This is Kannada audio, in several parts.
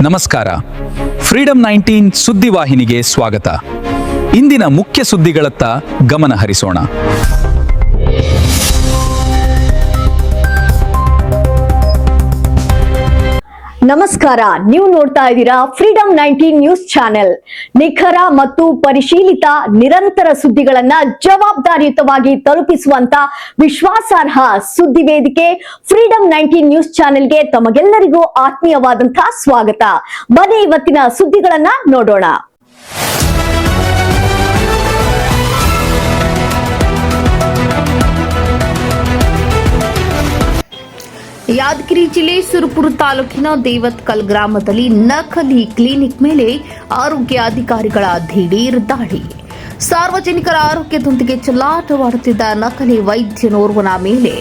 ನಮಸ್ಕಾರ. ಫ್ರೀಡಂ 19 ಸುದ್ದಿವಾಹಿನಿಗೆ ಸ್ವಾಗತ. ಇಂದಿನ ಮುಖ್ಯ ಸುದ್ದಿಗಳತ್ತ ಗಮನ ಹರಿಸೋಣ. ನಮಸ್ಕಾರ, ನೀವು ನೋಡ್ತಾ ಇದ್ದೀರಾ ಫ್ರೀಡಂ 19 ನ್ಯೂಸ್ ಚಾನೆಲ್. ನಿಖರ ಮತ್ತು ಪರಿಶೀಲಿತ ನಿರಂತರ ಸುದ್ದಿಗಳನ್ನ ಜವಾಬ್ದಾರಿಯುತವಾಗಿ ತಲುಪಿಸುವಂತ ವಿಶ್ವಾಸಾರ್ಹ ಸುದ್ದಿ ವೇದಿಕೆ ಫ್ರೀಡಂ 19 ನ್ಯೂಸ್ ಚಾನೆಲ್ಗೆ ತಮಗೆಲ್ಲರಿಗೂ ಆತ್ಮೀಯವಾದಂತಹ ಸ್ವಾಗತ. ಬನ್ನಿ ಇವತ್ತಿನ ಸುದ್ದಿಗಳನ್ನ ನೋಡೋಣ. ಯಾದಗಿರಿ ಜಿಲ್ಲೆ ಸುರಪುರ ತಾಲೂಕಿನ ದೇವತ್ಕಲ್ ಗ್ರಾಮದಲ್ಲಿ ನಕಲಿ ಕ್ಲಿನಿಕ್ ಮೇಲೆ ಆರೋಗ್ಯ ಅಧಿಕಾರಿಗಳ ದಿಢೀರ್ ದಾಳಿ. ಸಾರ್ವಜನಿಕರ ಆರೋಗ್ಯದೊಂದಿಗೆ ಚೆಲ್ಲಾಟವಾಡುತ್ತಿದ್ದ ನಕಲಿ ವೈದ್ಯನೋರ್ವನ ಮೇಲೆ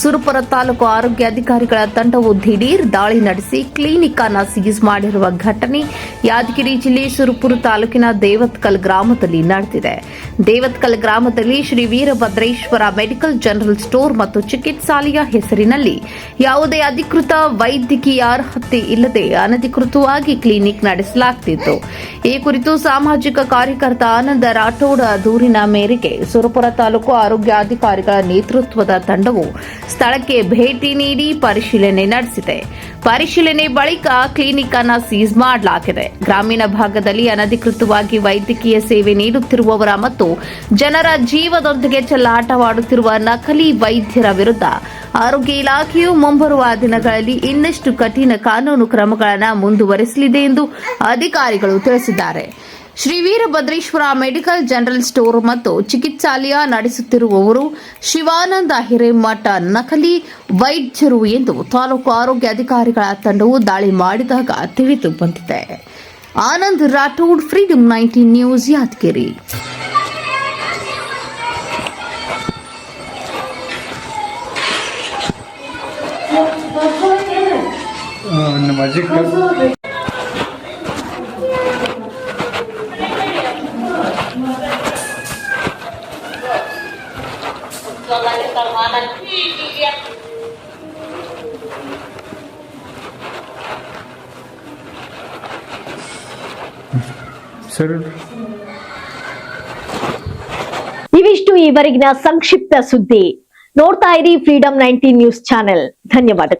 ಸುರಪುರ ತಾಲೂಕು ಆರೋಗ್ಯ ಅಧಿಕಾರಿಗಳ ತಂಡವು ದಿಢೀರ್ ದಾಳಿ ನಡೆಸಿ ಕ್ಲಿನಿಕ್ ಅನ್ನು ಸೀಸ್ ಮಾಡಿರುವ ಘಟನೆ ಯಾದಗಿರಿ ಜಿಲ್ಲೆ ಸುರಪುರ ತಾಲೂಕಿನ ದೇವತ್ಕಲ್ ಗ್ರಾಮದಲ್ಲಿ ನಡೆದಿದೆ. ದೇವತ್ಕಲ್ ಗ್ರಾಮದಲ್ಲಿ Shri Veerabhadreshwara medical general store ಮತ್ತು ಚಿಕಿತ್ಸಾಲಯ ಹೆಸರಿನಲ್ಲಿ ಯಾವುದೇ ಅಧಿಕೃತ ವೈದ್ಯಕೀಯ ಅರ್ಹತೆ ಇಲ್ಲದೆ ಅನಧಿಕೃತವಾಗಿ ಕ್ಲಿನಿಕ್ ನಡೆಸಲಾಗುತ್ತಿತ್ತು. ಈ ಕುರಿತು ಸಾಮಾಜಿಕ ಕಾರ್ಯಕರ್ತ ಆನಂದ ರಾಠೋಡ್ ದೂರಿನ ಮೇರೆಗೆ ಸುರಪುರ ತಾಲೂಕು ಆರೋಗ್ಯಾಧಿಕಾರಿಗಳ ನೇತೃತ್ವದ ತಂಡವು ಸ್ಥಳಕ್ಕೆ ಭೇಟಿ ನೀಡಿ ಪರಿಶೀಲನೆ ನಡೆಸಿದೆ. ಪರಿಶೀಲನೆ ಬಳಿಕ ಕ್ಲಿನಿಕ್ ಅನ್ನು ಸೀಸ್ ಮಾಡಲಾಗಿದೆ. ಗ್ರಾಮೀಣ ಭಾಗದಲ್ಲಿ ಅನಧಿಕೃತವಾಗಿ ವೈದ್ಯಕೀಯ ಸೇವೆ ನೀಡುತ್ತಿರುವವರ ಮತ್ತು ಜನರ ಜೀವದೊಂದಿಗೆ ಚೆಲ್ಲಾಟವಾಡುತ್ತಿರುವ ನಕಲಿ ವೈದ್ಯರ ವಿರುದ್ಧ ಆರೋಗ್ಯ ಇಲಾಖೆಯು ಮುಂಬರುವ ದಿನಗಳಲ್ಲಿ ಇನ್ನಷ್ಟು ಕಠಿಣ ಕಾನೂನು ಕ್ರಮಗಳನ್ನು ಮುಂದುವರೆಸಲಿದೆ ಎಂದು ಅಧಿಕಾರಿಗಳು ತಿಳಿಸಿದ್ದಾರೆ. Shri Veerabhadreshwara medical general store ಮತ್ತು ಚಿಕಿತ್ಸಾಲಯ ನಡೆಸುತ್ತಿರುವವರು ಶಿವಾನಂದ ಹಿರೇಮಠ ನಕಲಿ ವೈದ್ಯರು ಎಂದು ತಾಲೂಕು ಆರೋಗ್ಯ ಅಧಿಕಾರಿಗಳ ತಂಡವು ದಾಳಿ ಮಾಡಿದಾಗ ತಿಳಿದು ಬಂದಿದೆ. Anand Rathod, freedom 19 news, Yadgiri. ಇವಿಷ್ಟು ಈವರೆಗಿನ ಸಂಕ್ಷಿಪ್ತ ಸುದ್ದಿ. ನೋಡ್ತಾ ಇರಿ ಫ್ರೀಡಂ 19 ನ್ಯೂಸ್ ಚಾನೆಲ್. ಧನ್ಯವಾದ.